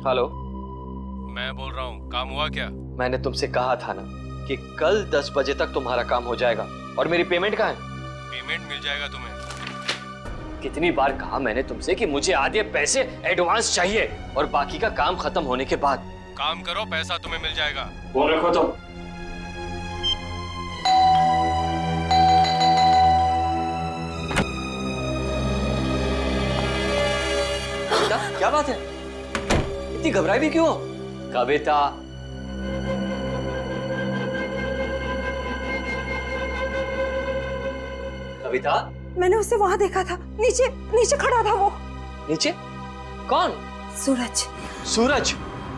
Hello. मैं बोल रहा हूँ, काम हुआ क्या? मैंने तुमसे कहा था ना कि कल 10 बजे तक तुम्हारा काम हो जाएगा। और मेरी पेमेंट कहाँ है? पेमेंट मिल जाएगा तुम्हें। कितनी बार कहा मैंने तुमसे कि मुझे आधे पैसे एडवांस चाहिए और बाकी का काम खत्म होने के बाद। काम करो, पैसा तुम्हें मिल जाएगा। वो रखो तुम। कविता, क्या बात है? इतनी घबराई भी क्यों हो? कविता, कविता, मैंने उसे वहां देखा था, नीचे नीचे खड़ा था वो। नीचे? कौन? सूरज। सूरज,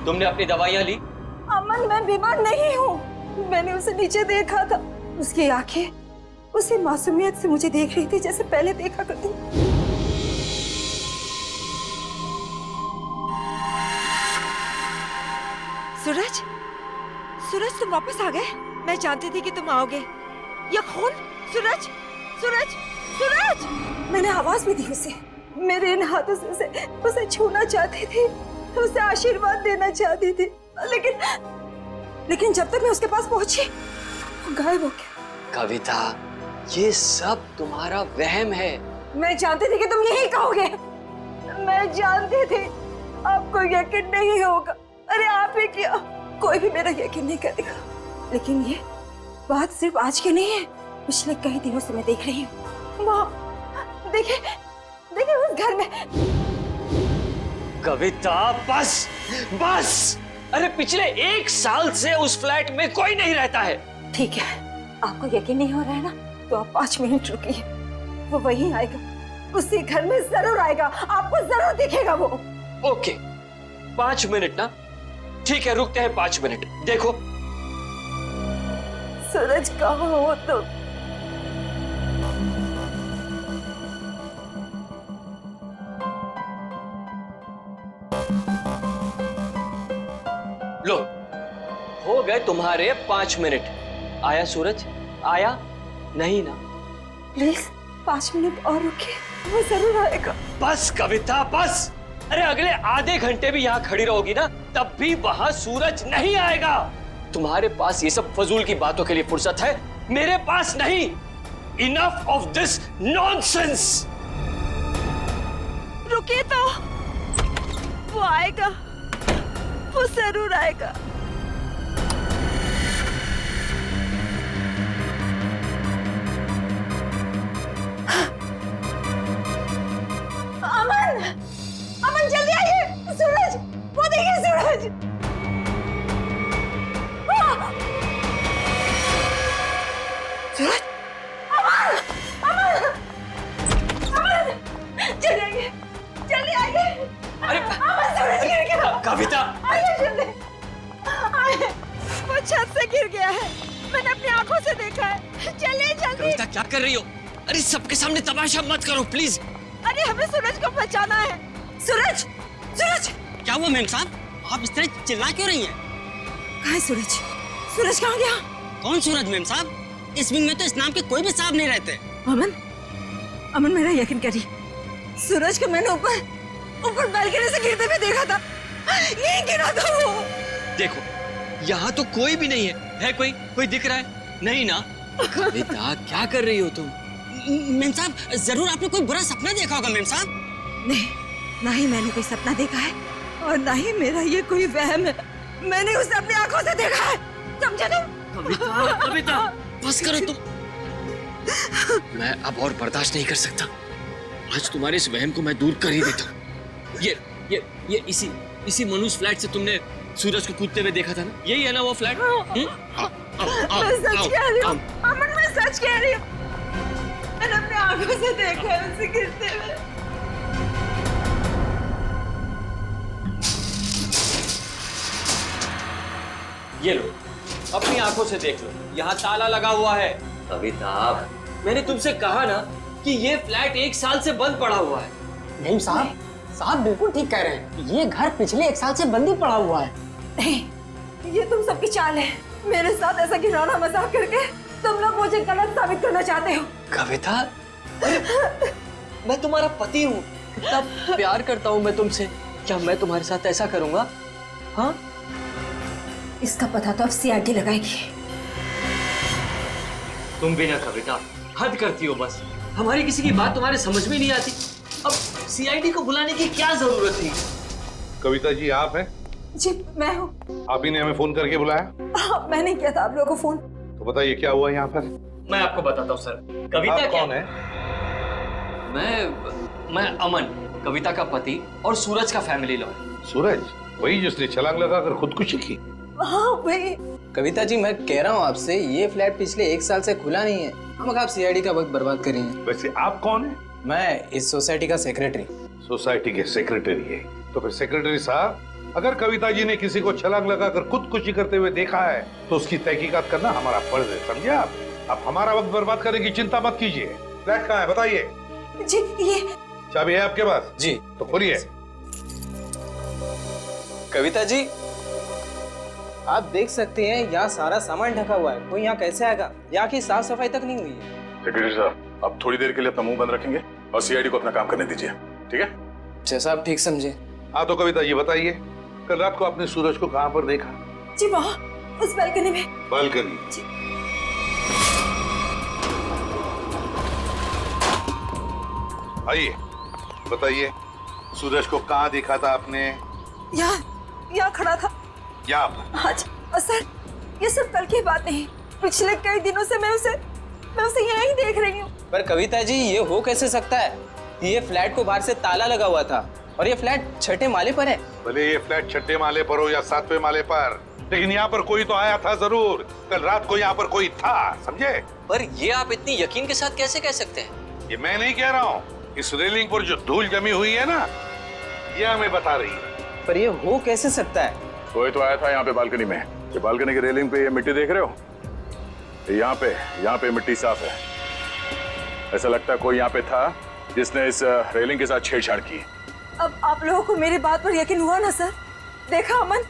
तुमने अपनी दवाइयां ली? अमन, मैं बीमार नहीं हूँ। मैंने उसे नीचे देखा था। उसकी आंखें उसी मासूमियत से मुझे देख रही थी जैसे पहले देखा करती। सूरज, सूरज तुम वापस आ गए? मैं जानती थी कि तुम आओगे। ये खून? सूरज, सूरज, सूरज! मैंने आवाज भी दी उसे। मेरे इन हाथों से उसे छूना चाहती थी, उसे आशीर्वाद देना चाहती थी, लेकिन जब तक मैं उसके पास पहुंची वो गायब हो गया। कविता, ये सब तुम्हारा वहम है। मैं जानती थी कि तुम यही कहोगे। मैं जानती थी आपको यकीन नहीं होगा। अरे आप ही क्या, कोई भी मेरा यकीन नहीं करेगा। लेकिन ये बात सिर्फ आज की नहीं है, पिछले कई दिनों से मैं देख रही हूँ। वहाँ देखिए, देखिए उस घर में। कविता, बस बस। अरे पिछले 1 साल से उस फ्लैट में कोई नहीं रहता है। ठीक है, आपको यकीन नहीं हो रहा है ना, तो आप 5 मिनट रुकिए। वो वहीं आएगा, उसी घर में जरूर आएगा, आपको जरूर दिखेगा वो। ओके, 5 मिनट ना? ठीक है, रुकते हैं 5 मिनट। देखो सूरज, कहाँ हो तुम? लो, हो गए तुम्हारे 5 मिनट। आया सूरज? आया? नहीं ना? प्लीज 5 मिनट और रुकिए, वो जरूर आएगा। बस कविता, बस। अरे अगले आधे घंटे भी यहाँ खड़ी रहोगी ना, तब भी वहां सूरज नहीं आएगा। तुम्हारे पास ये सब फजूल की बातों के लिए फुर्सत है, मेरे पास नहीं। Enough of this nonsense. रुकिए तो, वो आएगा, वो जरूर आएगा। अमन, अमन जल्दी आइए। सूरज, वो देखिए सूरज। सूरज, अमन, अमन, अमन, जल्दी आइए, जल्दी आइए। अरे अमन, सूरज गिर गया। कविता, आइए जल्दी, आइए। वो छत से गिर गया है, मैंने अपनी आंखों से देखा है। चलिए जल्दी। कविता क्या कर रही हो? अरे सबके सामने तमाशा मत करो प्लीज। अरे हमें सूरज को बचाना है। सूरज, सूरज! क्या हुआ मेम साहब? आप इस तरह चिल्ला क्यों रही हैं? कहाँ है सूरज? सूरज कहाँ गया? कौन सूरज मेम साहब? इस विंग में तो इस नाम के कोई भी साहब नहीं रहते। अमन, अमन मेरा यकीन करिए, सूरज को मैंने ऊपर बालकनी से गिरते हुए देखा था। यहीं गिरा था वो। देखो, यहाँ तो कोई भी नहीं है कोई दिख रहा है? नहीं ना? कविता क्या कर रही हो तुम? मेम साहब, जरूर आपने कोई बुरा सपना देखा होगा मेम साहब। नहीं, ना ही मैंने कोई सपना देखा है और ना ही मेरा ये कोई वहम है। मैंने उसे अपनी आंखों से देखा है, समझे तुम? कविता, बस करो तुम। मैं अब और बर्दाश्त नहीं कर सकता। आज तुम्हारे इस वहम को मैं दूर कर ही देता हूँ। ये इसी मनुष्य फ्लैट से तुमने सूरज को कूदते हुए देखा था ना? यही है ना वो फ्लैट? मैं सच कह रही हूँ अमन, मैं सच कह रही हूँ। मैंने अपनी आंखों से देखा है उसे गिरते हुए। ये लो, अपनी आंखों से देख लो, यहाँ ताला लगा हुआ है। कविता, मैंने तुमसे कहा ना कि ये फ्लैट 1 साल से बंद पड़ा हुआ है। मेम साहब बिल्कुल ठीक कह रहे हैं। ये घर पिछले 1 साल से बंद ही पड़ा हुआ है। नहीं, ये तुम सबकी चाल है। मेरे साथ ऐसा घिनौना मजाक करके तुम लोग मुझे गलत साबित करना चाहते हो। कविता, मैं तुम्हारा पति हूँ, इतना प्यार करता हूँ मैं तुमसे। क्या मैं तुम्हारे साथ ऐसा करूंगा? हाँ, इसका पता तो अब सीआईडी लगाएगी। तुम भी ना कविता, हद करती हो बस। हमारी किसी की बात तुम्हारे समझ में नहीं आती। अब सीआईडी को बुलाने की क्या जरूरत थी? कविता जी आप हैं? जी मैं हूँ। आप ही ने हमें फोन करके बुलाया? हाँ, मैंने किया था आप लोगों को फोन। तो बताइए क्या हुआ यहाँ पर? मैं आपको बताता हूँ सर। कविता आप क्या? कौन है? मैं अमन, कविता का पति और सूरज का फैमिली लॉयर। सूरज, वही जिसने छलांग लगाकर खुदकुशी की? हाँ वही। कविता जी मैं कह रहा हूँ आपसे, ये फ्लैट पिछले 1 साल से खुला नहीं है। हम आप सीआईडी का वक्त बर्बाद कर रही हैं। वैसे आप कौन है? मैं इस सोसाइटी का सेक्रेटरी। सोसाइटी के सेक्रेटरी है? तो फिर सेक्रेटरी साहब, अगर कविता जी ने किसी को छलांग लगाकर खुदकुशी करते हुए देखा है तो उसकी तहकीकात करना हमारा फर्ज है, समझे आप? आप हमारा वक्त बर्बाद करने की चिंता मत कीजिए। फ्लैट कहाँ है बताइए? जी ये चाबी है आपके पास? जी। तो खोलिए। कविता जी आप देख सकते हैं यहाँ सारा सामान ढका हुआ है। कोई यहाँ कैसे आएगा? यहाँ की साफ सफाई तक नहीं हुई है। सेक्रेटरी साहब, आप थोड़ी देर के लिए अपना मुंह बंद रखेंगे और सीआईडी को अपना काम करने दीजिए, ठीक है? जैसा आप ठीक समझे। हाँ तो कविता ये बताइए, कल रात को आपने सूरज को कहाँ पर देखा? जी वहाँ उस बालकनी में। बालकनी? आइए बताइए, सूरज को कहाँ देखा था आपने? यहाँ खड़ा था। यहाँ पर? हाँ जी। और सर ये सब कल की बात नहीं, पिछले कई दिनों से मैं उसे यहाँ ही देख रही हूँ। पर कविता जी ये हो कैसे सकता है? ये फ्लैट को बाहर से ताला लगा हुआ था और ये फ्लैट 6ठे माले पर है। भले ये फ्लैट 6ठे माले पर हो या 7वें माले पर, लेकिन यहाँ पर कोई तो आया था जरूर। कल रात को यहाँ पर कोई था, समझे? पर ये आप इतनी यकीन के साथ कैसे कह सकते हैं? ये मैं नहीं कह रहा हूँ, इस रेलिंग पर जो धूल जमी हुई है ना, ये हमें बता रही है। पर ये हो कैसे सकता है? कोई तो आया था यहाँ पे बालकनी में। ये बालकनी की रेलिंग पे ये मिट्टी देख रहे हो? यहाँ पे मिट्टी साफ है। ऐसा लगता है कोई यहाँ पे था जिसने इस रेलिंग के साथ छेड़छाड़ की। अब आप लोगों को मेरी बात पर यकीन हुआ ना सर? देखा अमन,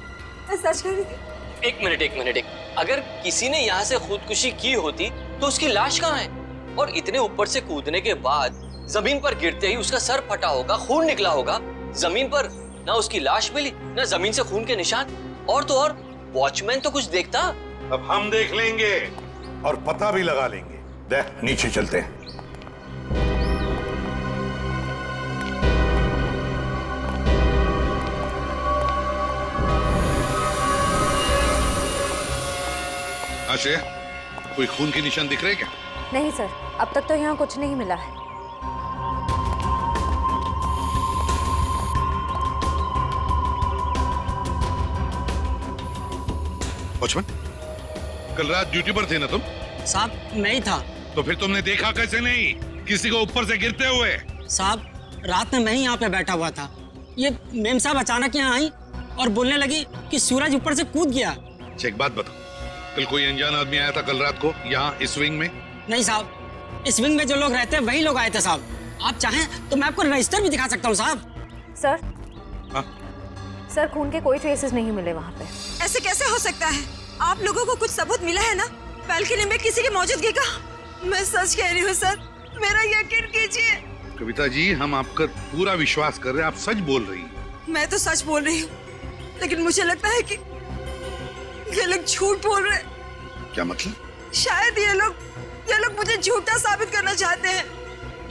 मैं सच कह रही थी। एक मिनट। अगर किसी ने यहाँ से खुदकुशी की होती तो उसकी लाश कहाँ है? और इतने ऊपर से कूदने के बाद जमीन पर गिरते ही उसका सर फटा होगा, खून निकला होगा। जमीन पर ना उसकी लाश मिली, ना जमीन से खून के निशान। और तो और वॉचमैन तो कुछ देखता। अब हम देख लेंगे और पता भी लगा लेंगे। देख, नीचे चलते हैं। आशय, कोई खून के निशान दिख रहे क्या? नहीं सर, अब तक तो यहाँ कुछ नहीं मिला है। वॉचमैन, कल रात ड्यूटी पर थे ना तुम? साहब नहीं था। तो फिर तुमने देखा कैसे नहीं किसी को ऊपर से गिरते हुए? साहब रात में मैं ही यहाँ पे बैठा हुआ था। ये मेम साहब अचानक यहाँ आई और बोलने लगी कि सूरज ऊपर से कूद गया। अच्छा एक बात बताओ, कल कोई अनजान आदमी आया था कल रात को यहाँ इस विंग में? नहीं साहब, इस विंग में जो लोग रहते हैं वही लोग आए थे साहब। आप चाहें तो मैं आपको रजिस्टर भी दिखा सकता हूँ साहब। सर हाँ? सर खून के कोई ट्रेसेस नहीं मिले वहाँ पे। ऐसे कैसे हो सकता है? आप लोगों को कुछ सबूत मिला है ना बालकनी में किसी की मौजूदगी का? मैं सच कह रही हूँ सर, मेरा यकीन कीजिए। कविता जी, हम आपका पूरा विश्वास कर रहे हैं, आप सच बोल रही हैं। मैं तो सच बोल रही हूँ, लेकिन मुझे लगता है कि ये लोग झूठ बोल रहे हैं। क्या मतलब? शायद ये लोग मुझे झूठा साबित करना चाहते हैं।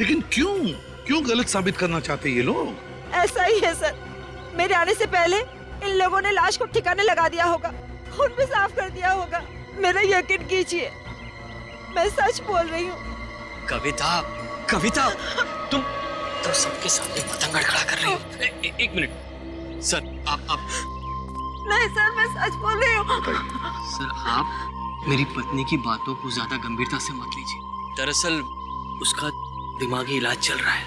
लेकिन क्यों गलत साबित करना चाहते हैं ये लोग? ऐसा ही है सर, मेरे आने से पहले इन लोगों ने लाश को ठिकाने लगा दिया होगा, खून भी साफ कर दिया होगा। मेरा यकीन कीजिए, मैं सच बोल रही हूँ। कविता, तुम सबके सामने पतंग खड़ा कर रही हो। एक मिनट सर, आप नहीं सर, मैं सच बोल रही हूँ। सर, आप मेरी पत्नी की बातों को ज्यादा गंभीरता से मत लीजिए। दरअसल उसका दिमागी इलाज चल रहा है।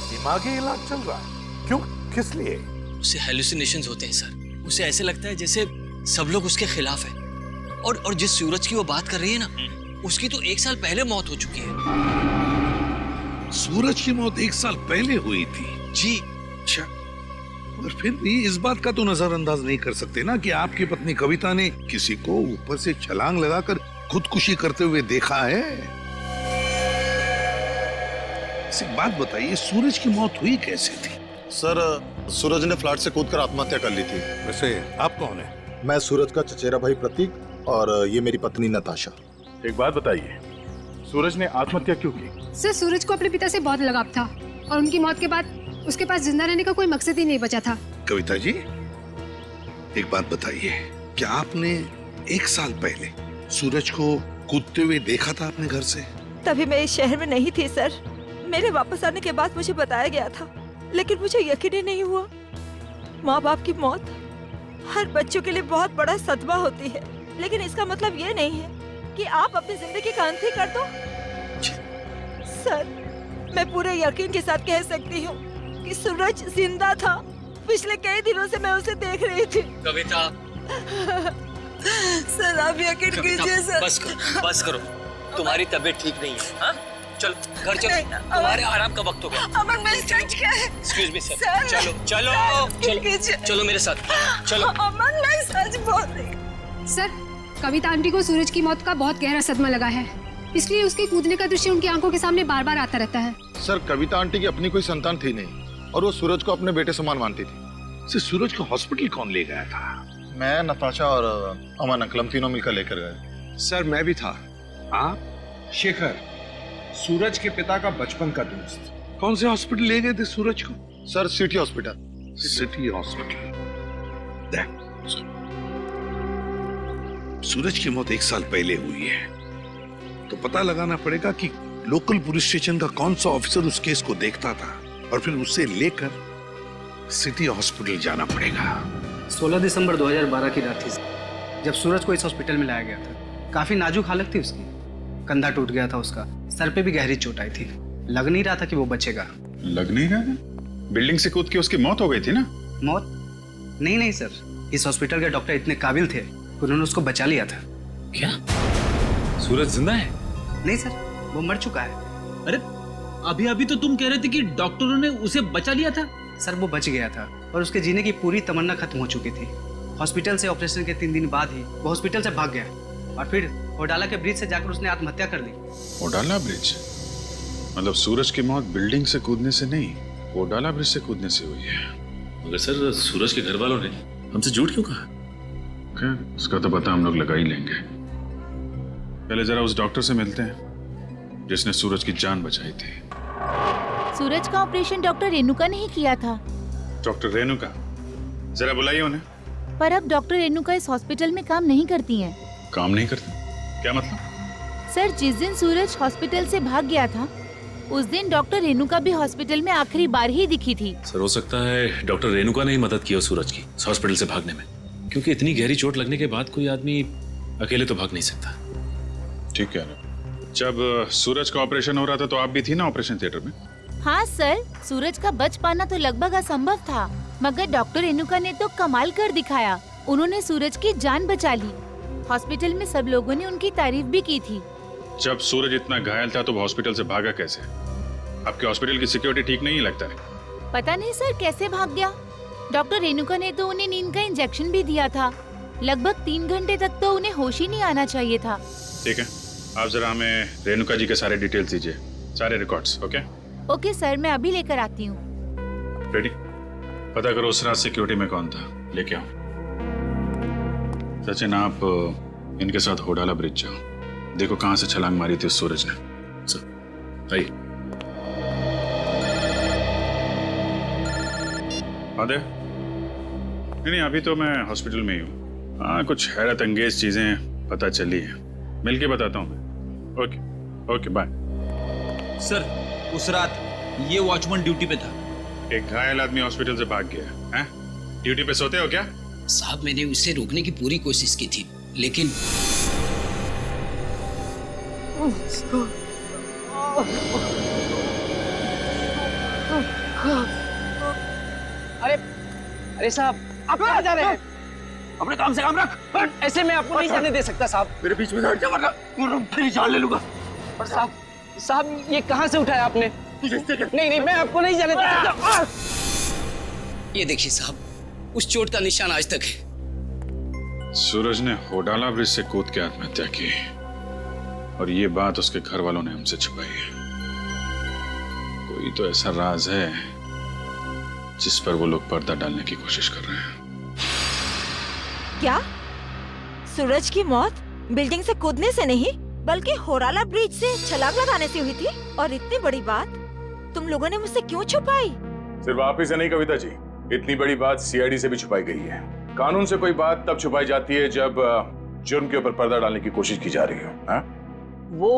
दिमागी इलाज चल रहा है? क्यों, किस लिए? उसे हेलुसिनेशंस होते हैं सर। उसे ऐसे लगता है जैसे सब लोग उसके खिलाफ हैं। और जिस सूरज की वो बात कर रही है ना, उसकी तो 1 साल पहले मौत हो चुकी है। सूरज की मौत 1 साल पहले हुई थी? जी। अच्छा, और फिर भी इस बात का तो नजरअंदाज नहीं कर सकते ना कि आपकी पत्नी कविता ने किसी को ऊपर से छलांग लगाकर खुदकुशी करते हुए देखा है। एक बात बताइए, सूरज की मौत हुई कैसे थी? सर सूरज ने फ्लैट से कूदकर आत्महत्या कर ली थी। वैसे आप कौन है? मैं सूरज का चचेरा भाई प्रतीक और ये मेरी पत्नी नताशा। एक बात बताइए, सूरज ने आत्महत्या क्यों की? सर सूरज को अपने पिता से बहुत लगाव था और उनकी मौत के बाद उसके पास जिंदा रहने का कोई मकसद ही नहीं बचा था। कविता जी, एक बात बताइए, क्या आपने 1 साल पहले सूरज को कूदते हुए देखा था अपने घर से? तभी मैं इस शहर में नहीं थी सर। मेरे वापस आने के बाद मुझे बताया गया था, लेकिन मुझे यकीन ही नहीं हुआ। माँ बाप की मौत हर बच्चों के लिए बहुत बड़ा सदमा होती है, लेकिन इसका मतलब ये नहीं है कि आप अपनी जिंदगी का अंत ही कर दो। सर, मैं पूरे यकीन के साथ कह सकती हूँ कि सूरज जिंदा था। पिछले कई दिनों से मैं उसे देख रही थी। कविता, सर आप यकीन कीजिए सर। बस करो, तुम्हारी तबीयत ठीक नहीं है। हाँ? चलो घर चलो, तुम्हारे आराम का वक्त हो गया। अमन, मैं सच क्या है? एक्सक्यूज मी सर, सर, चलो चलो चलो चलो मेरे साथ, चलो। अमन, मैं सच बोल रही। सर कविता आंटी को सूरज की मौत का बहुत गहरा सदमा लगा है, इसलिए उसके कूदने का दृश्य उनकी आंखों के सामने बार बार आता रहता है। सर कविता आंटी की अपनी कोई संतान थी नहीं और वो सूरज को अपने बेटे समान मानती थी। सूरज को हॉस्पिटल कौन ले गया था? मैं, नताशा और अमन अंकल, हम तीनों मिलकर लेकर गए। सर मैं भी था। आप? शेखर, सूरज के पिता का बचपन का दोस्त। कौन से हॉस्पिटल ले गए थे सूरज को? Sir city hospital. City hospital. देख, सूरज की मौत 1 साल पहले हुई है, तो पता लगाना पड़ेगा कि लोकल पुलिस स्टेशन का कौन सा ऑफिसर उस केस को देखता था और फिर उसे लेकर सिटी हॉस्पिटल जाना पड़ेगा। 16 दिसंबर 2012 की रात थी जब सूरज को इस हॉस्पिटल में लाया गया था। काफी नाजुक हालत थी उसकी, कंधा टूट गया था उसका, सर पे भी गहरी चोट आई थी। लग नहीं रहा था कि वो बचेगा। लग नहीं रहा था? बिल्डिंग से कूद के उसकी मौत हो गई थी ना? मौत? नहीं सर, इस हॉस्पिटल के डॉक्टर इतने काबिल थे, उन्होंने उसको बचा लिया था। क्या सूरज जिंदा है? नहीं सर, वो मर चुका है। अरे अभी अभी तो तुम कह रहे थे कि डॉक्टरों ने उसे बचा लिया था। सर वो बच गया था और उसके जीने की पूरी तमन्ना खत्म हो चुकी थी। हॉस्पिटल से ऑपरेशन के 3 दिन बाद ही वो हॉस्पिटल से भाग गया और फिर ओडाला के ब्रिज से जाकर उसने आत्महत्या कर ली। ओडाला ब्रिज? मतलब सूरज की मौत बिल्डिंग से कूदने से नहीं, ओडाला ब्रिज से कूदने से हुई है। मगर सर सूरज के घर वालों ने हमसे झूठ क्यों कहा? क्या उसका तो पता हम लोग लगा ही लेंगे। पहले जरा उस डॉक्टर से मिलते हैं जिसने सूरज की जान बचाई थी। सूरज का ऑपरेशन डॉक्टर रेणुका ने ही किया था। डॉक्टर रेणुका? जरा बुलाइए उन्हें। पर अब डॉक्टर रेणुका इस हॉस्पिटल में काम नहीं करती हैं। काम नहीं करती? क्या मतलब? सर जिस दिन सूरज हॉस्पिटल से भाग गया था उस दिन डॉक्टर रेणुका भी हॉस्पिटल में आखिरी बार ही दिखी थी। सर हो सकता है डॉक्टर रेणुका ने ही मदद की हो सूरज की हॉस्पिटल से भागने में, क्योंकि इतनी गहरी चोट लगने के बाद कोई आदमी अकेले तो भाग नहीं सकता। ठीक है। जब सूरज का ऑपरेशन हो रहा था तो आप भी थी ना ऑपरेशन थिएटर में? हाँ सर, सूरज का बच पाना तो लगभग असंभव था, मगर डॉक्टर रेणुका ने तो कमाल कर दिखाया। उन्होंने सूरज की जान बचा ली। हॉस्पिटल में सब लोगों ने उनकी तारीफ भी की थी। जब सूरज इतना घायल था तो वो हॉस्पिटल से भागा कैसे? आपके हॉस्पिटल की सिक्योरिटी ठीक नहीं लगता है? पता नहीं सर कैसे भाग गया। डॉक्टर रेणुका ने तो उन्हें नींद का इंजेक्शन भी दिया था। लगभग 3 घंटे तक तो उन्हें होश ही नहीं आना चाहिए था। ठीक है, आप जरा हमें रेणुका जी के सारे डिटेल्स दीजिए, सारे रिकॉर्ड्स। ओके ओके सर, मैं अभी लेकर आती हूँ। रेडी? पता करो उस रात सिक्योरिटी में कौन था, लेके आओ। सचिन आप इनके साथ होडाला ब्रिज जाओ, देखो कहां से छलांग मारी थी उस सूरज ने। सर आइए। आदे? नहीं अभी तो मैं हॉस्पिटल में ही हूँ। हाँ कुछ हैरत अंगेज चीजें पता चली है, मिलके बताता हूँ मैं। Okay okay bye. सर उस रात ये वॉचमैन ड्यूटी पे था। एक घायल आदमी हॉस्पिटल से भाग गया है? ड्यूटी पे सोते हो क्या? साहब मैंने उसे रोकने की पूरी कोशिश की थी, लेकिन अरे साहब आप कहाँ जा रहे हैं? अपने काम से काम रख। ऐसे मैं आपको नहीं जाने दे सकता साहब। मेरे बीच में हट जा वरना फिर जान ले लूंगा। और साहब ये कहाँ से उठाया आपने? नहीं मैं आपको नहीं जाने दे सकता। ये देखिए साहब, उस चोट का निशान आज तक है। सूरज ने होडाला ब्रिज से कूद के आत्महत्या की और ये बात उसके घर वालों ने हमसे छुपाई है। कोई तो ऐसा राज है जिस पर वो लोग पर्दा डालने की कोशिश कर रहे हैं। क्या सूरज की मौत बिल्डिंग से कूदने से नहीं बल्कि होराला ब्रिज से छलांग लगाने से हुई थी? और इतनी बड़ी बात तुम लोगों ने मुझसे क्यों छुपाई? सिर्फ आप ही से नहीं कविता जी, इतनी बड़ी बात सीआईडी से भी छुपाई गई है। कानून से कोई बात तब छुपाई जाती है जब जुर्म के ऊपर पर्दा डालने की कोशिश की जा रही हो। हा? वो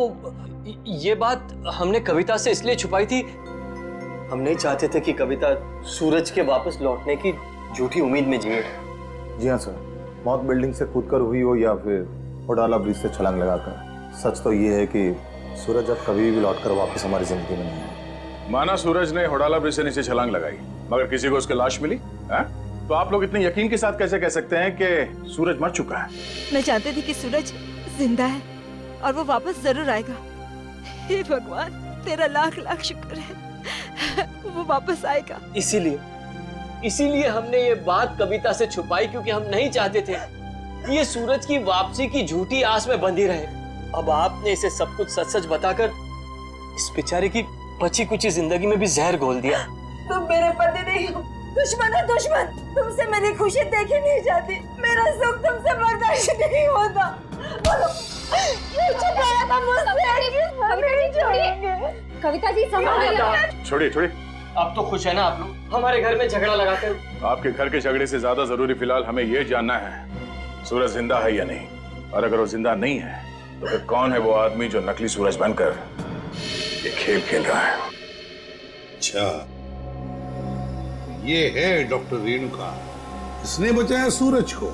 ये बात हमने कविता से इसलिए छुपाई थी, हम नहीं चाहते थे कि कविता सूरज के वापस लौटने की झूठी उम्मीद में जिए। जी हाँ सर, मौत बिल्डिंग से कूदकर हुई हो या फिर होडाला ब्रिज से छलांग लगाकर, सच तो ये है कि सूरज अब कभी भी लौटकर वापस हमारी जिंदगी में नहीं है। माना सूरज ने होडाला ब्रिज से नीचे छलांग लगाई, मगर किसी को उसकी लाश मिली? हा? तो आप लोग इतने यकीन के साथ कैसे कह सकते हैं कि सूरज मर चुका है? मैं जानती थी कि सूरज जिंदा है और वो वापस जरूर आएगा। हे भगवान, तेरा लाख लाख शुक्र है, वो वापस आएगा। इसीलिए हमने ये बात कविता से छुपाई, क्योंकि हम नहीं चाहते थे कि ये सूरज की वापसी की झूठी आस में बंधी रहे। अब आपने इसे सब कुछ सच सच बताकर इस बेचारे की बची कुची जिंदगी में भी जहर घोल दिया। तुम मेरे पति नहीं हो, दुश्मन है दुश्मन। तुमसे मेरी खुशी देखी नहीं जाती, मेरा सुख तुमसे बर्दाश्त नहीं होता। बोलो, क्यों छुपाया था मुझसे? हमें छोड़ेंगे। कविता जी संभालिए। छोड़िए छोड़िए। अब तो खुश है ना आप लोग हमारे घर में झगड़ा लगाकर? आपके घर के झगड़े से ज्यादा जरूरी फिलहाल हमें यह जानना है सूरज जिंदा है या नहीं, और अगर वो जिंदा नहीं है तो फिर कौन है वो आदमी जो नकली सूरज बनकर ये खेल खेल रहा है? अच्छा, ये है डॉक्टर रेणुका, इसने बचाया सूरज को।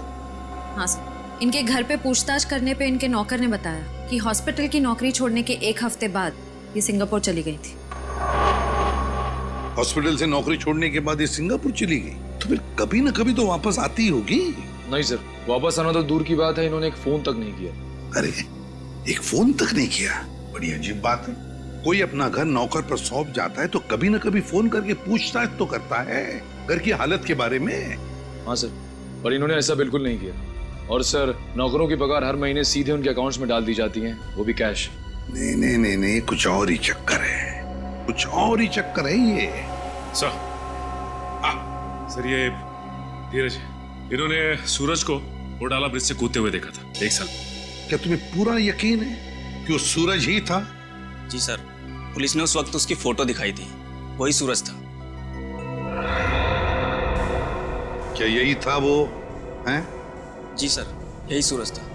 हाँ सर, इनके घर पे पूछताछ करने पे इनके नौकर ने बताया कि हॉस्पिटल की नौकरी छोड़ने के 1 हफ्ते बाद ये सिंगापुर चली गई थी। हॉस्पिटल से नौकरी छोड़ने के बाद ये सिंगापुर चली गई, तो फिर कभी न कभी तो वापस आती होगी। नहीं सर, वापस आना तो दूर की बात है, इन्होंने एक फोन तक नहीं किया। अरे, एक फोन तक नहीं किया? बड़ी अजीब बात है। कोई अपना घर नौकर पर सौंप जाता है तो कभी न कभी फोन करके पूछताछ तो करता है घर की हालत के बारे में। हाँ सर, पर इन्होंने ऐसा बिल्कुल नहीं किया। और सर, नौकरों की पगार हर महीने सीधे उनके अकाउंट्स में डाल दी जाती है, वो भी कैश। नहीं नहीं नहीं नहीं, कुछ और ही चक्कर है, कुछ और ही चक्कर है ये। सर ये धीरज, इन्होंने सूरज को होडाला ब्रिज से कूदते हुए देखा था 1 साल। क्या तुम्हें पूरा यकीन है कि वो सूरज ही था? जी सर, पुलिस ने उस वक्त उसकी फोटो दिखाई थी, वही सूरज था। क्या यही था वो? हैं? जी सर, यही सूरज था।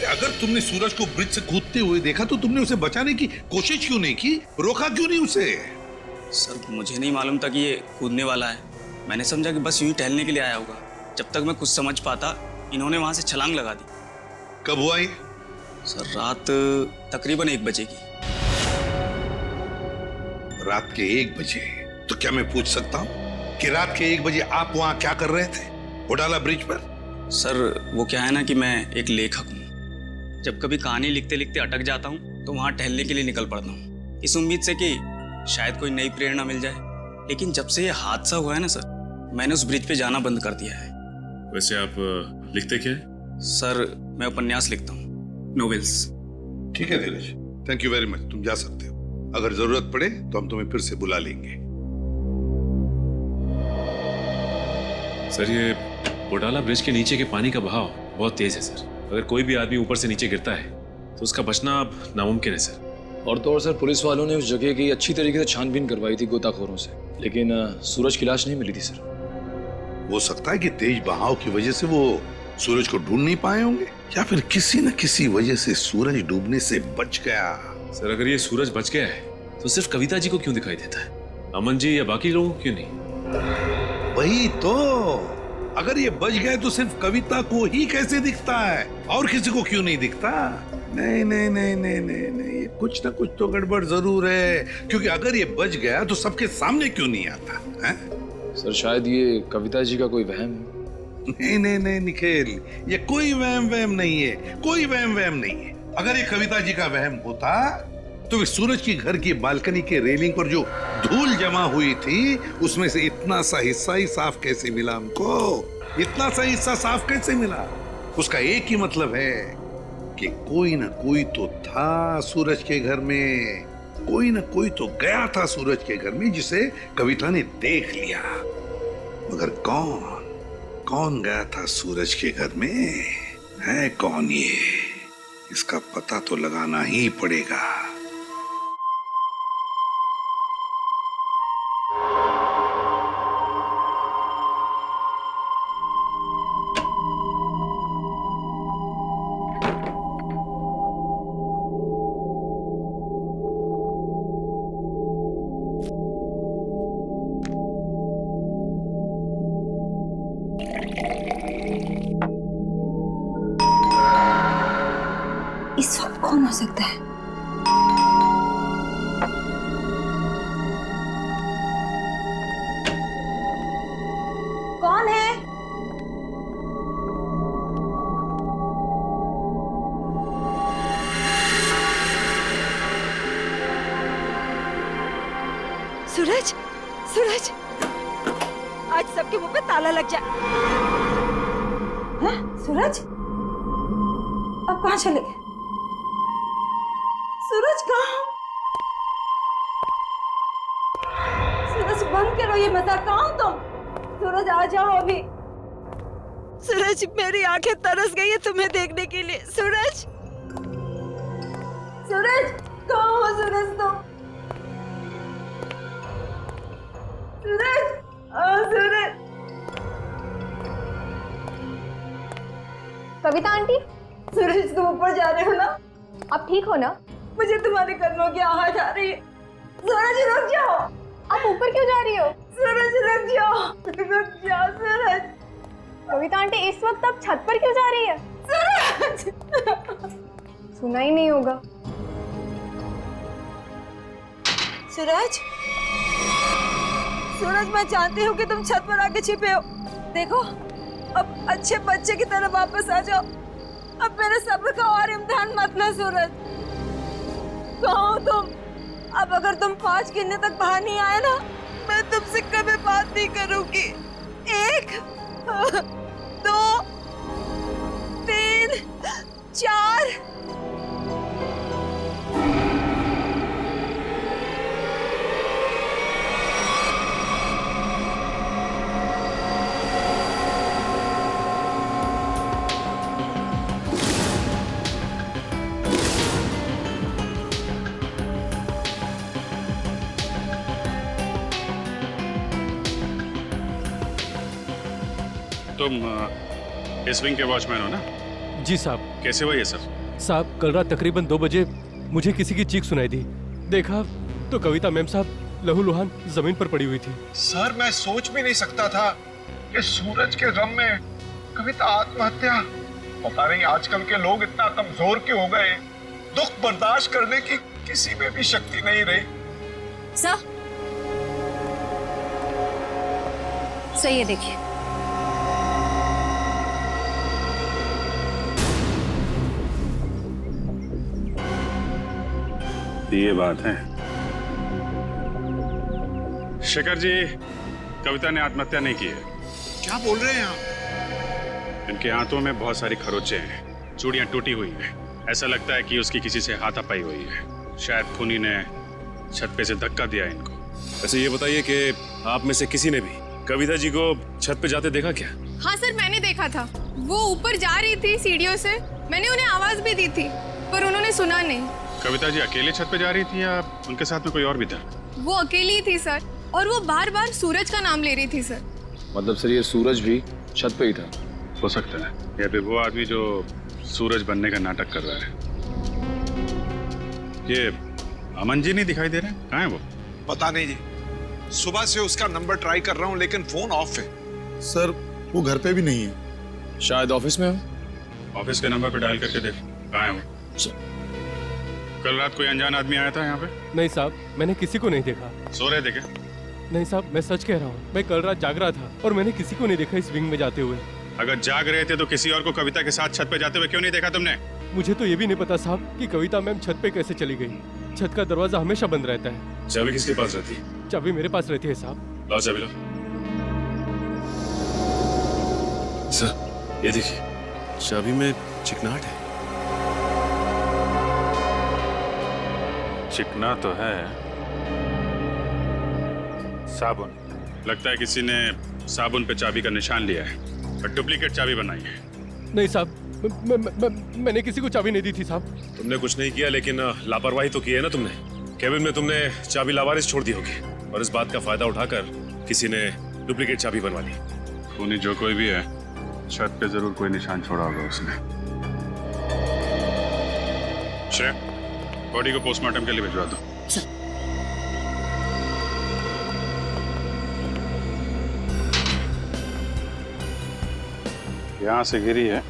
अगर तुमने सूरज को ब्रिज से कूदते हुए देखा तो तुमने उसे बचाने की कोशिश क्यों नहीं की? रोका क्यों नहीं उसे? सर, मुझे नहीं मालूम था कि ये कूदने वाला है। मैंने समझा कि बस यूं ही टहलने के लिए आया होगा। जब तक मैं कुछ समझ पाता, इन्होंने वहां से छलांग लगा दी। कब हुआ ये? सर, रात तकरीबन 1 बजे की। रात के 1 बजे? तो क्या मैं पूछ सकता हूँ कि रात के 1 बजे आप वहां क्या कर रहे थे होडाला ब्रिज पर? सर, वो क्या है ना कि मैं एक लेखक हूँ। जब कभी कहानी लिखते लिखते अटक जाता हूँ तो वहाँ टहलने के लिए निकल पड़ता हूँ, इस उम्मीद से कि शायद कोई नई प्रेरणा मिल जाए। लेकिन जब से ये हादसा हुआ है ना सर, मैंने उस ब्रिज पे जाना बंद कर दिया है। वैसे आप लिखते क्या है? सर, मैं उपन्यास लिखता हूँ, नोवेल्स। ठीक है धीरज, थैंक यू वेरी मच, तुम जा सकते हो। अगर जरूरत पड़े तो हम तुम्हें फिर से बुला लेंगे। सर, ये होडाला ब्रिज के नीचे के पानी का बहाव बहुत तेज है सर। अगर कोई भी आदमी ऊपर से नीचे गिरता है तो उसका बचना अब नामुमकिन है सर। और तो और सर, पुलिस वालों ने उस जगह की अच्छी तरीके से छानबीन करवाई थी गोताखोरों से, लेकिन सूरज की लाश नहीं मिली थी सर। हो सकता है कि तेज बहाव की वजह से वो सूरज को ढूंढ नहीं पाए होंगे, या फिर किसी न किसी वजह से सूरज डूबने से बच गया। सर, अगर ये सूरज बच गया है तो सिर्फ कविता जी को क्यों दिखाई देता है? अमन जी या बाकी लोगों को क्यों नहीं? वही तो, अगर ये बच गए तो सिर्फ कविता को ही कैसे दिखता है, और किसी को क्यों नहीं दिखता? नहीं नहीं नहीं नहीं नहीं नहीं, कुछ ना कुछ तो गड़बड़ जरूर है, क्योंकि अगर ये बच गया तो सबके सामने क्यों नहीं आता है? सर, शायद ये कविता जी का कोई वहम है। नहीं नहीं नहीं निखिल, ये कोई वहम नहीं है, कोई वहम नहीं है। अगर ये कविता जी का वहम होता तो वे सूरज की घर की बालकनी के रेलिंग पर जो धूल जमा हुई थी उसमें से इतना सा हिस्सा ही साफ कैसे मिला हमको? इतना सा हिस्सा साफ कैसे मिला? उसका एक ही मतलब है कि कोई ना कोई तो था सूरज के घर में, कोई ना कोई तो गया था सूरज के घर में जिसे कविता ने देख लिया। मगर कौन गया था सूरज के घर में? है कौन ये? इसका पता तो लगाना ही पड़ेगा। इस वक्त कौन हो सकता है? कौन है? सूरज, सूरज, आज सबके मुंह पे ताला लग जाए। हाँ? सूरज, अब कहाँ चले गए? सूरज कहाँ? सूरज बंद करो ये मजाक, कहाँ हो तुम? सूरज आ जाओ अभी। सूरज, मेरी आंखें तरस गई है तुम्हें देखने के लिए। सूरज, सूरज कहाँ हो सूरज तुम? सूरज, सूरज। कविता आंटी, सूरज तुम ऊपर जा रहे हो ना? आप ठीक हो ना? मुझे तुम्हारे कदमों की आवाज आ रही है। सूरज रुक जाओ। आप ऊपर क्यों जा रही हो? सूरज रुक जाओ, रुक जाओ सूरज। कविता आंटी, इस वक्त आप छत पर क्यों जा रही है? सूरज, सुना ही नहीं होगा। सूरज, सूरज मैं जानती हूँ कि तुम छत पर आके छिपे हो। देखो, अब अच्छे बच्चे की तरह वापस आ जाओ। अब मेरे सब्र का और इम्तिहान मत लो सूरज। कहाँ हो तुम? अब अगर तुम 5 गिनने तक बाहर नहीं आए ना, मैं तुमसे कभी बात नहीं करूंगी। 1, 2, 3, 4। तुम इस विंग के वॉचमैन हो ना? जी साहब। कैसे हुआ ये सब? साहब, कल रात तकरीबन 2 बजे मुझे किसी की चीख सुनाई दी। देखा तो कविता मैम साहब लहूलुहान जमीन पर पड़ी हुई थी। सर, मैं सोच भी नहीं सकता था कि सूरज के गम में कविता आत्महत्या। पता नहीं आजकल के लोग इतना कमजोर क्यों हो गए। दुख बर्दाश्त करने की किसी में भी शक्ति नहीं रही। सर, सही है, देखिए। ये बात है। शेखर जी, कविता ने आत्महत्या नहीं की है। क्या बोल रहे हैं आप? इनके हाथों में बहुत सारी खरोंचे हैं, चूड़ियां टूटी हुई हैं। ऐसा लगता है कि उसकी किसी से हाथापाई हुई है। शायद खूनी ने छत पे से धक्का दिया इनको। ऐसे ये बताइए कि आप में से किसी ने भी कविता जी को छत पे जाते देखा क्या? हाँ सर, मैंने देखा था। वो ऊपर जा रही थी सीढ़ियों से। मैंने उन्हें आवाज भी दी थी, पर उन्होंने सुना नहीं। कविता जी अकेले छत पे जा रही थी या उनके साथ में कोई और भी था? वो अकेली थी सर, और वो बार बार सूरज का नाम ले रही थी सर। मतलब सर, ये सूरज भी छत पे ही था? हो सकता है, या फिर वो आदमी जो सूरज बनने का नाटक कर रहा है। ये अमन जी नहीं दिखाई दे रहे? कहाँ है वो? पता नहीं जी, सुबह से उसका नंबर ट्राई कर रहा हूँ लेकिन फोन ऑफ है। सर, वो घर पे भी नहीं है। शायद ऑफिस में हो। ऑफिस के नंबर पे डायल करके देख, कहाँ है वो? कल रात कोई अनजान आदमी आया था यहाँ पे? नहीं साहब, मैंने किसी को नहीं देखा। सो रहे थे क्या? नहीं साहब, मैं सच कह रहा हूँ। मैं कल रात जाग रहा था और मैंने किसी को नहीं देखा इस विंग में जाते हुए। अगर जाग रहे थे तो किसी और को कविता के साथ छत पे जाते हुए क्यों नहीं देखा तुमने? मुझे तो ये भी नहीं पता साहब कि कविता मैम छत पे कैसे चली गई। छत का दरवाजा हमेशा बंद रहता है। चाबी किसके पास रहती है? चाबी मेरे पास रहती है साहब। लाओ चाबी लो। सर, ये देखिए, चाबी में चिकनाहट है। चिकना तो है। साबुन। लगता है किसी ने साबुन पे चाबी का निशान लिया है और डुप्लीकेट चाबी बनाई है। नहीं साहब, मैंने किसी को चाबी नहीं दी थी साहब। तुमने कुछ नहीं किया, लेकिन लापरवाही तो की है ना तुमने। केबिन में तुमने चाबी लावारिस छोड़ दी होगी और इस बात का फायदा उठाकर किसी ने डुप्लीकेट चाबी बनवा ली। खूनी जो कोई भी है, छत पे जरूर कोई निशान छोड़ा होगा उसने। शेख, बॉडी को पोस्टमार्टम के लिए भिजवा दो। यहां से गिरी है।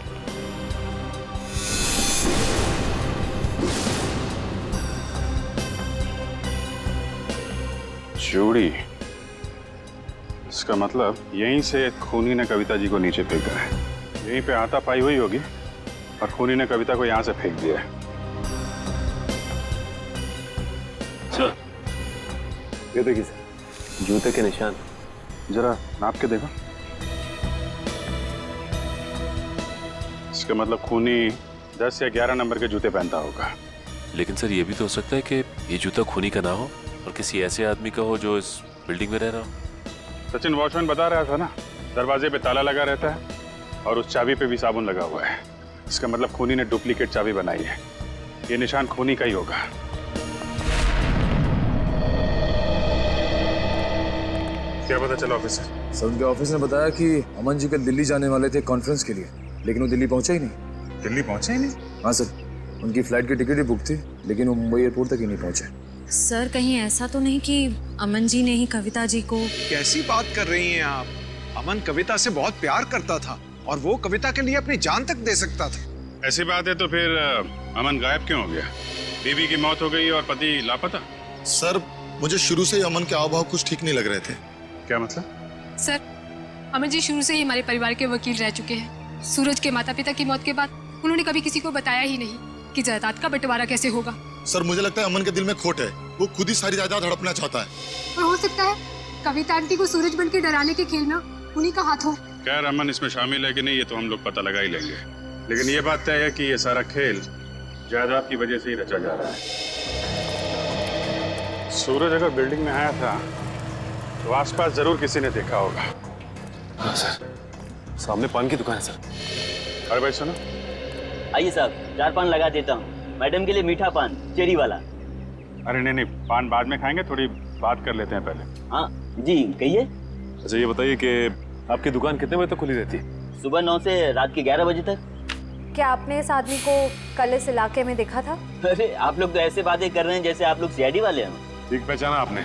चूड़ी, इसका मतलब यहीं से खूनी ने कविता जी को नीचे फेंका है। यहीं पे हाथापाई हुई होगी और खूनी ने कविता को यहां से फेंक दिया है। ये देखिए सर, जूते के निशान। जरा नाप के देखो। इसका मतलब खूनी 10 या 11 नंबर के जूते पहनता होगा। लेकिन सर ये भी तो हो सकता है कि ये जूता खूनी का ना हो और किसी ऐसे आदमी का हो जो इस बिल्डिंग में रह रहा हो। सचिन वॉचमैन बता रहा था ना, दरवाजे पे ताला लगा रहता है और उस चाबी पे भी साबुन लगा हुआ है। इसका मतलब खूनी ने डुप्लीकेट चाबी बनाई है। ये निशान खूनी का ही होगा। क्या पता चला ऑफिसर? सर उनके ऑफिस ने बताया कि अमन जी कल दिल्ली जाने वाले थे कॉन्फ्रेंस के लिए, लेकिन वो दिल्ली पहुंचे ही नहीं। दिल्ली पहुंचे ही नहीं? हाँ सर, उनकी फ्लाइट की टिकट ही बुक थी, लेकिन वो मुंबई एयरपोर्ट तक ही नहीं पहुंचे। सर कहीं ऐसा तो नहीं कि अमन जी ने ही कविता जी को? कैसी बात कर रही हैं आप? अमन कविता से बहुत प्यार करता था और वो कविता के लिए अपनी जान तक दे सकता था। ऐसी बात है तो फिर अमन गायब क्यों हो गया? बीवी की मौत हो गई और पति लापता? सर मुझे शुरू से ही अमन के हाव भाव कुछ ठीक नहीं लग रहे थे। क्या मतलब? सर, अमन जी शुरू से ही हमारे परिवार के वकील रह चुके हैं। सूरज के माता पिता की मौत के बाद उन्होंने कभी किसी को बताया ही नहीं कि जायदाद का बंटवारा कैसे होगा। सर मुझे लगता है अमन के दिल में खोट है, वो खुद ही सारी जायदाद हड़पना चाहता है। और हो सकता है कविता आंटी को सूरज बन के डराने के खेल में उन्हीं का हाथ हो। खैर अमन इसमें शामिल है कि नहीं ये तो हम लोग पता लगा ही लेंगे, लेकिन ये बात तय है कि ये सारा खेल जायदाद की वजह से ही रचा जा रहा है। सूरज अगर बिल्डिंग में आया था तो आसपास जरूर किसी ने देखा होगा। हाँ सर, सामने पान की दुकान है सर। अरे भाई सुनो। आइए साहब, 4 पान लगा देता हूँ। मैडम के लिए मीठा पान, चेरी वाला। अरे नहीं, पान बाद में खाएंगे, थोड़ी बात कर लेते हैं पहले। हाँ जी, कहिए। अच्छा ये बताइए कि आपकी दुकान कितने बजे तक खुली रहती है? सुबह 9 से रात के 11 बजे तक। क्या आपने इस आदमी को कल इस इलाके में देखा था? अरे आप लोग तो ऐसे बातें कर रहे हैं जैसे आप लोग सीआईडी वाले हैं। ठीक पहचाना आपने?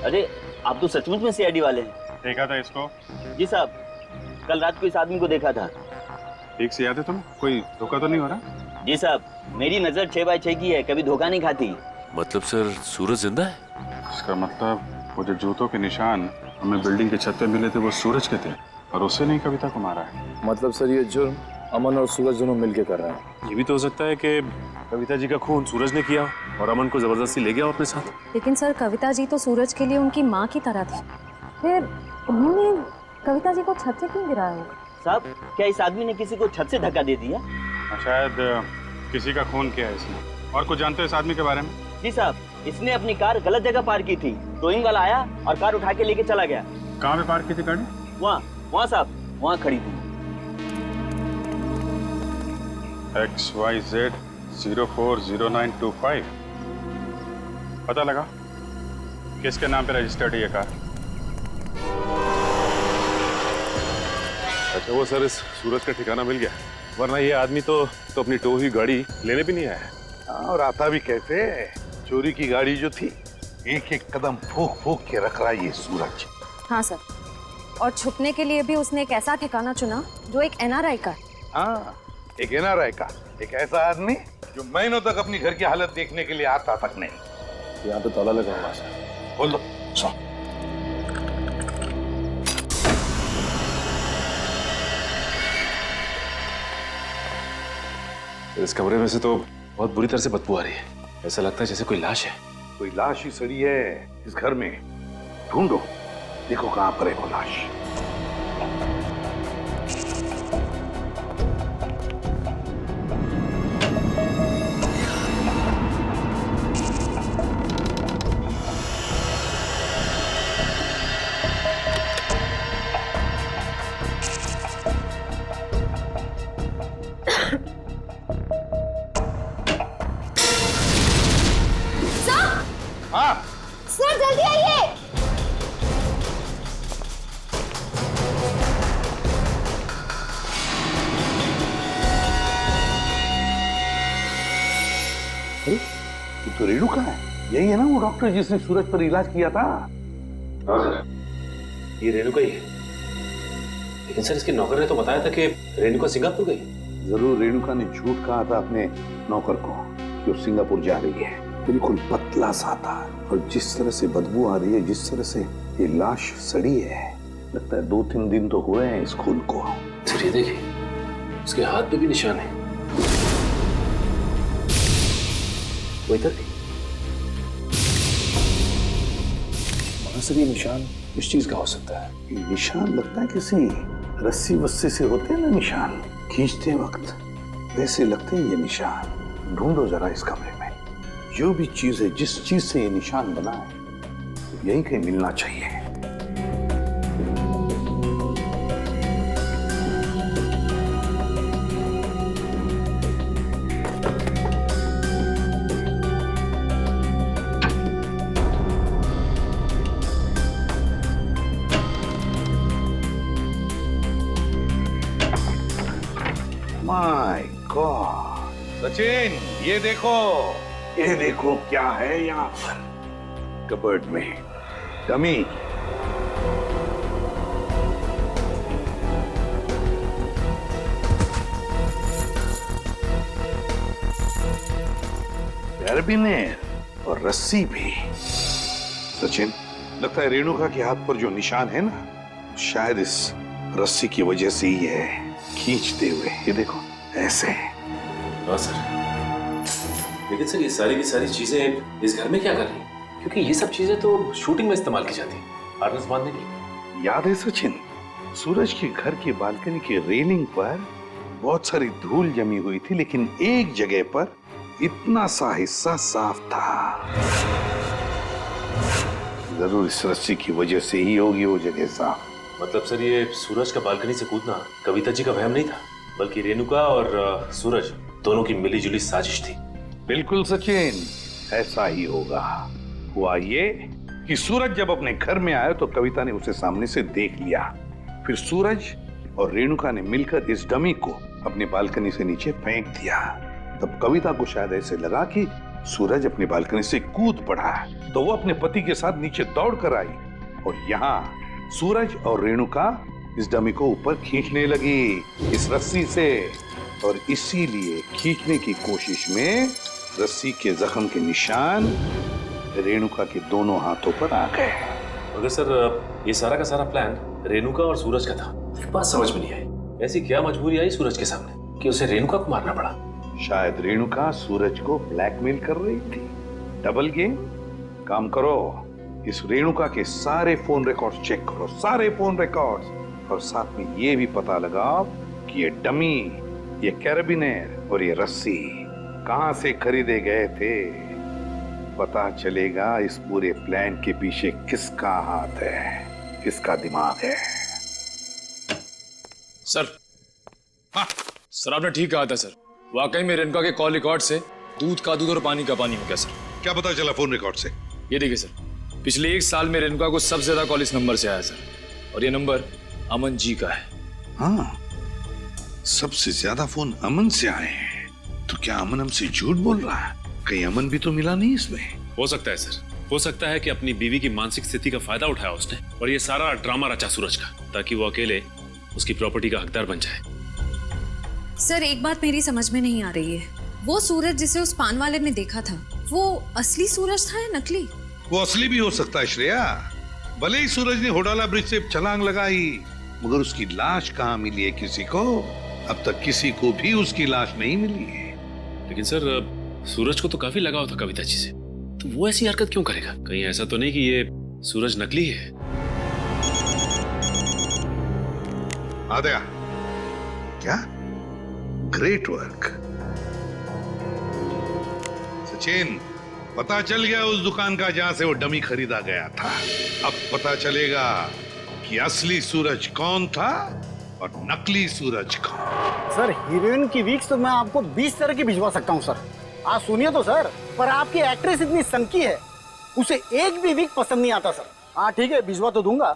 अरे आप तो सचमुच में सीआईडी वाले हैं। देखा था इसको? जी साहब, कल रात को इस आदमी को देखा था। ठीक से याद है तुम्हें? कोई धोखा तो नहीं हो रहा? जी साहब, मेरी नजर 6x6 की है, कभी धोखा नहीं खाती। मतलब सर सूरज जिंदा है? इसका मतलब वो जो जूतों के निशान हमें बिल्डिंग की छत पे मिले थे वो सूरज के थे और उससे नहीं कविता को मारा है। मतलब सर ये जुर्म अमन और सूरज दोनों मिलके कर रहे हैं। ये भी तो हो सकता है कि कविता जी का खून सूरज ने किया और अमन को जबरदस्ती ले गया अपने साथ। लेकिन सर कविता जी तो सूरज के लिए उनकी माँ की तरह थी, फिर उन्होंने कविता जी को छत से क्यों गिराया? साहब, क्या इस आदमी ने किसी को छत से धक्का दे दिया? शायद किसी का खून किया है इसने। और कुछ जानते हो इस आदमी के बारे में? जी साहब, इसने अपनी कार गलत जगह पार्क की थी। टोइंग वाला आया और कार उठा के लेके चला गया। कहाँ पे पार्क की थी गाड़ी? वहाँ साहब, वहाँ खड़ी थी। XYZ 040925। पता लगा किसके नाम पे रजिस्टर्ड है ये कार? अच्छा वो सर इस सूरज का ठिकाना मिल गया, वरना ये आदमी तो अपनी टो हुई गाड़ी लेने भी नहीं आया। और आता भी कैसे? चोरी की गाड़ी जो थी, एक एक कदम फूक फूक के रख रहा है ये सूरज। हाँ सर, और छुपने के लिए भी उसने एक ऐसा ठिकाना चुना जो एक NRI का। हाँ, एक NRI का, एक ऐसा आदमी जो महीनों तक अपनी घर की हालत देखने के लिए आता तक नहीं। यहाँ पे ताला लगा हुआ है। खोल दो। इस कमरे में से तो बहुत बुरी तरह से बदबू आ रही है। ऐसा लगता है जैसे कोई लाश है। कोई लाश ही सड़ी है इस घर में। ढूंढो, देखो कहाँ पर है वो लाश। तो रेणुका है, यही है ना वो डॉक्टर जिसने सूरज पर इलाज किया था? हाँ सर, ये रेणुका ही है। लेकिन सर इसके नौकर ने तो बताया था कि रेणुका सिंगापुर गई। जरूर रेणुका ने झूठ कहा था अपने नौकर को कि वो सिंगापुर जा रही है। बिल्कुल पतला सा था, और जिस तरह से बदबू आ रही है, जिस तरह से ये लाश सड़ी है, लगता है 2-3 दिन तो हुए हैं इस खून को। सर ये देखिए, उसके हाथ पे भी निशान है। वो इधर भी। मगर सर ये निशान इस चीज का हो सकता है। ये निशान लगता है किसी रस्सी वस्सी से होते हैं ना निशान, खींचते वक्त वैसे लगते हैं ये निशान। ढूंढो जरा इस कमरे में, जो भी चीज है, जिस चीज से ये निशान बना है, यही कहीं मिलना चाहिए। माय गॉड, सचिन ये देखो क्या है यहाँ पर कबर्ड में, डमी। कैरबिनेर और रस्सी भी। सचिन, लगता है रेणुका के हाथ पर जो निशान है ना, शायद इस रस्सी की वजह से ही है, खींचते हुए। ये देखो ऐसे। हाँ सर, लेकिन सर ये सारी की सारी चीजें इस घर में क्या कर रही हैं? क्योंकि ये सब चीजें तो शूटिंग में इस्तेमाल की जाती है, हार्नेस बांधने के लिए। याद है सचिन, सूरज के घर की बालकनी की रेलिंग पर बहुत सारी धूल जमी हुई थी, लेकिन एक जगह पर इतना सा हिस्सा साफ था। जरूर इस रस्सी की वजह से ही होगी वो जगह साफ। मतलब सर ये सूरज का बालकनी से कूदना कविता जी का वहम नहीं था, बल्कि रेणुका और सूरज दोनों की मिलीजुली साजिश थी। बिल्कुल सचिन, ऐसा ही होगा। हुआ ये कि सूरज जब अपने घर में आया तो कविता ने उसे सामने से देख लिया। फिर सूरज और रेणुका ने मिलकर इस डमी को अपने बालकनी से नीचे फेंक दिया। तब कविता को शायद ऐसे लगा कि सूरज अपनी बालकनी से कूद पड़ा, तो वो अपने पति के साथ नीचे दौड़ कर आई, और यहाँ सूरज और रेणुका इस डमी को ऊपर खींचने लगी इस रस्सी से, और इसीलिए खींचने की कोशिश में रस्सी के जख्म के निशान रेणुका के दोनों हाथों पर आ गए। मगर सर ये सारा का सारा प्लान रेणुका और सूरज का था। एक बात समझ में नहीं आई, ऐसी क्या मजबूरी आई सूरज के सामने कि उसे रेणुका को मारना पड़ा? शायद रेणुका सूरज को ब्लैकमेल कर रही थी। Double game. काम करो, इस रेणुका के सारे फोन रिकॉर्ड्स चेक करो, सारे फोन रिकॉर्ड्स, और साथ में ये भी पता लगाओ कि ये डमी, ये कैरबिनेर और ये रस्सी कहां से खरीदे गए थे। पता चलेगा इस पूरे प्लान के पीछे किसका हाथ है, किसका दिमाग है। सर, हाँ सर आपने ठीक कहा था सर, वाकई में रेणुका के कॉल रिकॉर्ड से दूध का दूध और पानी का पानी हो गया सर। क्या पता चला फोन रिकॉर्ड से? ये देखिए सर, पिछले 1 साल में रेणुका को सबसे ज्यादा कॉल इस नंबर से आया सर, और ये नंबर अमन जी का है। हाँ, सबसे ज्यादा फोन अमन से आए हैं। तो क्या अमन हमसे झूठ बोल रहा है? कहीं अमन भी तो मिला नहीं इसमें? हो सकता है सर, हो सकता है कि अपनी बीवी की मानसिक स्थिति का फायदा उठाया उसने और ये सारा ड्रामा रचा सूरज का, ताकि वो अकेले उसकी प्रॉपर्टी का हकदार बन जाए। सर एक बात मेरी समझ में नहीं आ रही है, वो सूरज जिसे उस पान वाले ने देखा था, वो असली सूरज था या नकली? वो असली भी हो सकता है श्रेया। भले ही सूरज ने होडाला ब्रिज से छलांग लगाई, मगर उसकी लाश कहाँ मिली है किसी को? अब तक किसी को भी उसकी लाश नहीं मिली है। लेकिन सर सूरज को तो काफी लगाव था कविता जी से, तो वो ऐसी हरकत क्यों करेगा? कहीं ऐसा तो नहीं कि ये सूरज नकली है? आ गया क्या? Great work Sachin. पता चल गया उस दुकान का जहां से वो डमी खरीदा गया था। अब पता चलेगा कि असली सूरज कौन था और नकली सूरज कौन। सर हीरोइन की वीक्स तो मैं आपको 20 तरह की भिजवा सकता हूँ सर। आप सुनिए तो सर, पर आपकी एक्ट्रेस इतनी सनकी है, उसे एक भी वीक पसंद नहीं आता सर। हाँ ठीक है, भिजवा तो दूंगा,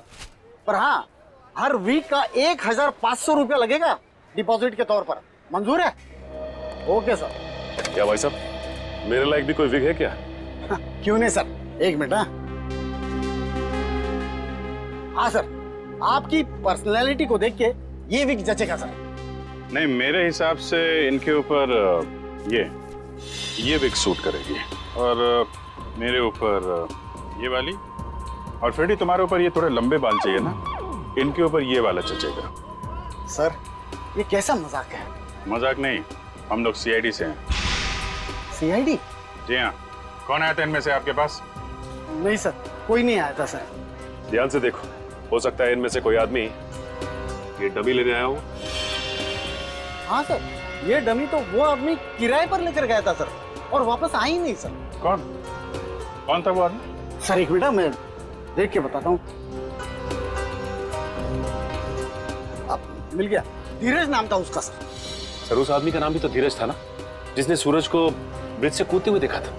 पर हाँ हर वीक का 1500 रुपया लगेगा डिपॉजिट के तौर पर। मंजूर है? Okay sir. क्या भाई साहब, मेरे लायक भी कोई विग है क्या? क्यों नहीं सर, एक मिनट। हाँ सर, आपकी पर्सनैलिटी को देख के ये विग जचेगा सर। नहीं, मेरे हिसाब से इनके ऊपर ये विग सूट करेगी, और मेरे ऊपर ये वाली, और फ्रेडी तुम्हारे ऊपर ये थोड़े लंबे बाल चाहिए ना, इनके ऊपर ये वाला जचेगा। सर ये कैसा मजाक है? मजाक नहीं, हम लोग सीआईडी से हैं। सीआईडी? जी हाँ। कौन आया था इनमें से आपके पास? नहीं सर, कोई नहीं आया था सर। ध्यान से देखो, हो सकता है इनमें से कोई आदमी ये डमी लेने आया हो। हाँ सर, ये डमी तो वो आदमी किराए पर लेकर गया था सर, और वापस आ ही नहीं सर। कौन था वो आदमी? सर एक मिनट, मैं देख के बताता हूँ। मिल गया, धीरज नाम था उसका सर। सर उस आदमी का नाम भी तो धीरज था ना, जिसने सूरज को ब्रिज से कूदते हुए देखा था।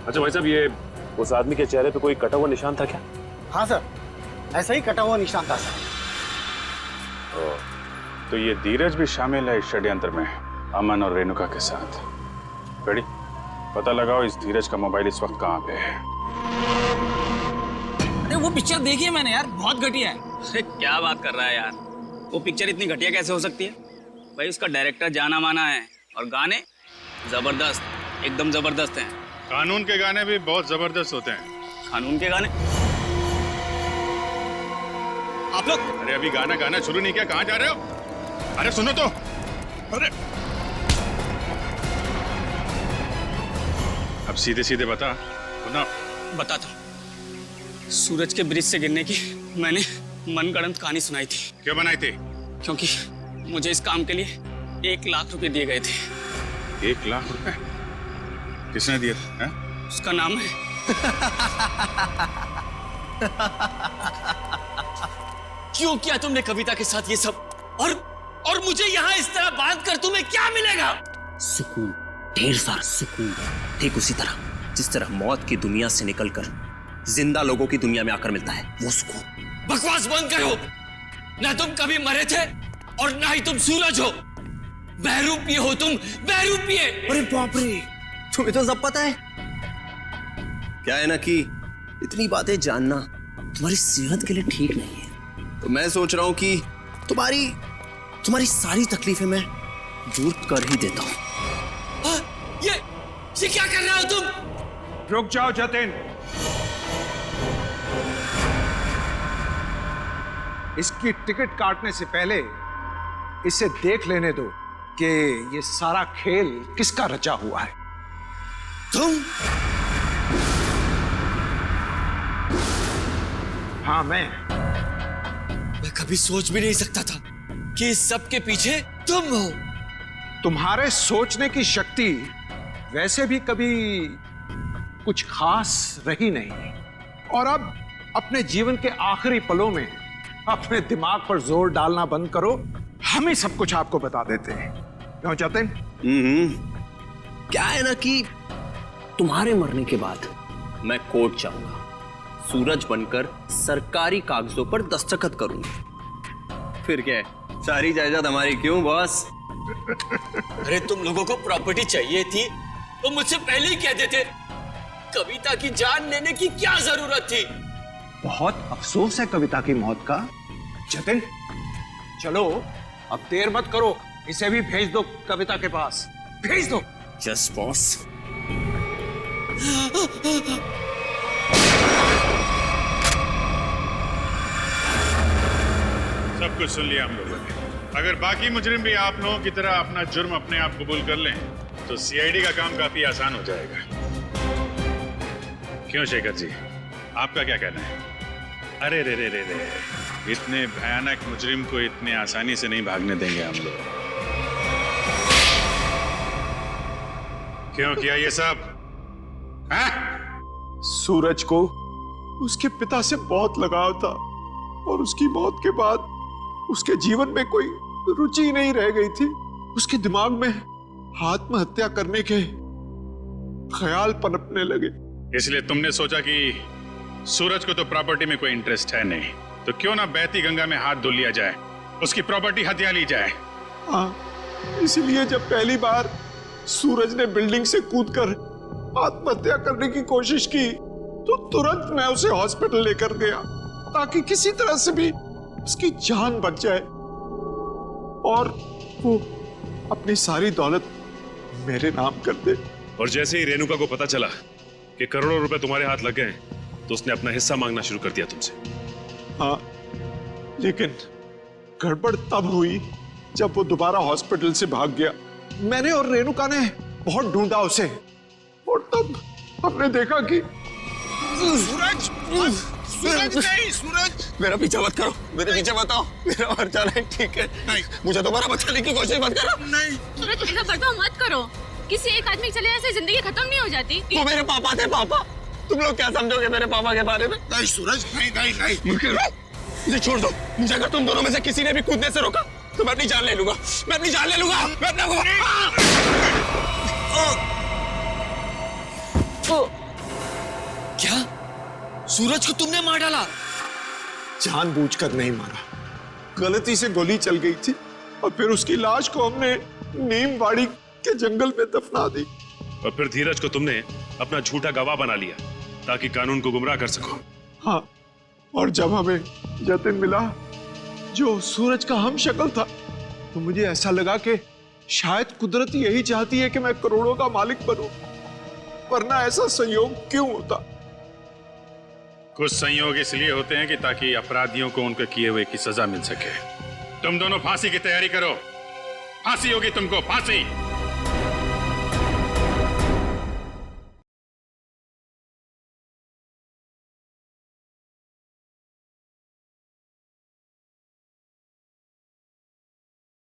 अच्छा भाई साहब, ये उस आदमी के चेहरे पे कोई कटा हुआ निशान था क्या? हाँ सर, ऐसा ही कटा हुआ निशान था सर। तो ये धीरज भी शामिल है इस षड्यंत्र में, अमन और रेणुका के साथ। रेडी, पता लगाओ इस धीरज का मोबाइल इस वक्त कहाँ पे है। अरे वो पिक्चर देखी है मैंने यार, बहुत घटिया है। अरे क्या बात कर रहा है यार, वो पिक्चर इतनी घटिया कैसे हो सकती है? भाई उसका डायरेक्टर जाना माना है, और गाने जबरदस्त, एकदम जबरदस्त हैं। कानून के गाने भी बहुत जबरदस्त होते हैं। कानून के गाने? आप लोग अरे अभी गाना शुरू नहीं किया, कहाँ जा रहे हो? अरे सुनो तो। अरे अब सीधे सीधे बता बताता हूँ। सूरज के ब्रिज से गिरने की मैंने मनगढ़ंत कहानी सुनाई थी। क्यों बनाई थी? क्योंकि मुझे इस काम के लिए 1 लाख रुपए दिए गए थे। 1 लाख रुपए? किसने दिए थे? उसका नाम है क्यों किया तुमने कविता के साथ ये सब? और मुझे यहाँ इस तरह बांध कर तुम्हें क्या मिलेगा? सुकून, ढेर सारा सुकून। ठीक उसी तरह जिस तरह मौत की दुनिया से निकलकर जिंदा लोगों की दुनिया में आकर मिलता है, वो सुकून। बकवास बंद करो। ना तुम कभी मरे थे और ना ही तुम सूरज हो। बहरूपिये हो तुम, बहरूपिये। अरे बाप रे, तुम्हें तो सब पता है। क्या है ना कि इतनी बातें जानना तुम्हारी सेहत के लिए ठीक नहीं है। तो मैं सोच रहा हूं कि तुम्हारी सारी तकलीफें मैं दूर कर ही देता हूं। ये क्या कर रहे हो तुम? रुक जाओ जतिन, इसकी टिकट काटने से पहले इसे देख लेने दो कि ये सारा खेल किसका रचा हुआ है। तुम? हाँ मैं कभी सोच भी नहीं सकता था कि इस सब के पीछे तुम हो। तुम्हारे सोचने की शक्ति वैसे भी कभी कुछ खास रही नहीं, और अब अपने जीवन के आखिरी पलों में अपने दिमाग पर जोर डालना बंद करो। हम ही सब कुछ आपको बता देते हैं। क्यों जतिन? क्या है ना कि तुम्हारे मरने के बाद मैं कोर्ट जाऊंगा, सूरज बनकर सरकारी कागजों पर दस्तखत करूंगा। फिर क्या है, सारी जायदाद हमारी। क्यों बॉस? अरे तुम लोगों को प्रॉपर्टी चाहिए थी तो मुझसे पहले ही कह देते। कविता की जान लेने की क्या जरूरत थी? बहुत अफसोस है कविता की मौत का। जतिन चलो, अब देर मत करो, इसे भी भेज दो कविता के पास, भेज दो। Just boss. सब कुछ सुन लिया हम लोगों ने। अगर बाकी मुजरिम भी आप लोगों की तरह अपना जुर्म अपने आप कबूल कर लें तो सीआईडी का काम काफी आसान हो जाएगा। क्यों शेखर जी, आपका क्या कहना है? अरे रे रे रे रे, इतने भयानक मुजरिम को इतने आसानी से नहीं भागने देंगे हम लोग। क्यों किया ये सब? सूरज को उसके पिता से बहुत लगाव था, और उसकी मौत के बाद उसके जीवन में कोई रुचि नहीं रह गई थी। उसके दिमाग में आत्महत्या करने के ख्याल पनपने लगे। इसलिए तुमने सोचा कि सूरज को तो प्रॉपर्टी में कोई इंटरेस्ट है नहीं, तो क्यों ना बहती गंगा में हाथ धो लिया जाए, उसकी प्रॉपर्टी हथिया ली जाए। हाँ, इसलिए जब पहली बार सूरज ने बिल्डिंग से कूदकर आत्महत्या करने की कोशिश की तो तुरंत मैं उसे हॉस्पिटल लेकर गया ताकि किसी तरह से भी उसकी जान बच जाए और वो अपनी सारी दौलत मेरे नाम कर दे। और जैसे ही रेणुका को पता चला कि करोड़ों रुपए तुम्हारे हाथ लग गए तो उसने अपना हिस्सा मांगना शुरू कर दिया तुमसे। हाँ, लेकिन गड़बड़ तब हुई जब वो दोबारा हॉस्पिटल से भाग गया। मैंने और रेणुका ने बहुत ढूंढा उसे और तब हमने देखा कि सूरज, सूरज नहीं, सूरज मेरा पीछा मत करो, मेरे पीछे मत आओ, मेरा मर जाना है, ठीक है? नहीं, मुझे दोबारा बचाने की कोशिश मत करो। नहीं सूरज, ऐसा बर्ताव मत करो। किसी एक आदमी चले जाने से जिंदगी खत्म नहीं हो जाती। वो मेरे पापा थे। पापा, तुम लोग क्या समझोगे मेरे पापा के बारे में? नहीं सूरज, नहीं नहीं नहीं, मुझे छोड़ दो। मुझे अगर तुम दोनों में से किसी ने भी कूदने से रोका तो मैं अपनी जान ले लूंगा, मैं अपनी जान ले लूंगा, मैं अपना क्या सूरज को तुमने मार डाला? जानबूझकर नहीं मारा, गलती से गोली चल गई थी और फिर उसकी लाश को हमने नीमवाड़ी के जंगल में दफना दी। और फिर धीरज को तुमने अपना झूठा गवाह बना लिया ताकि कानून को गुमराह कर सको। हाँ, और जब हमें जतिन मिला जो सूरज का हम शक्ल था तो मुझे ऐसा लगा कि शायद कुदरत यही चाहती है कि मैं करोड़ों का मालिक बनूं, वरना ऐसा संयोग क्यों होता? कुछ संयोग इसलिए होते हैं कि ताकि अपराधियों को उनके किए हुए की सजा मिल सके। तुम दोनों फांसी की तैयारी करो, फांसी होगी तुमको, फांसी।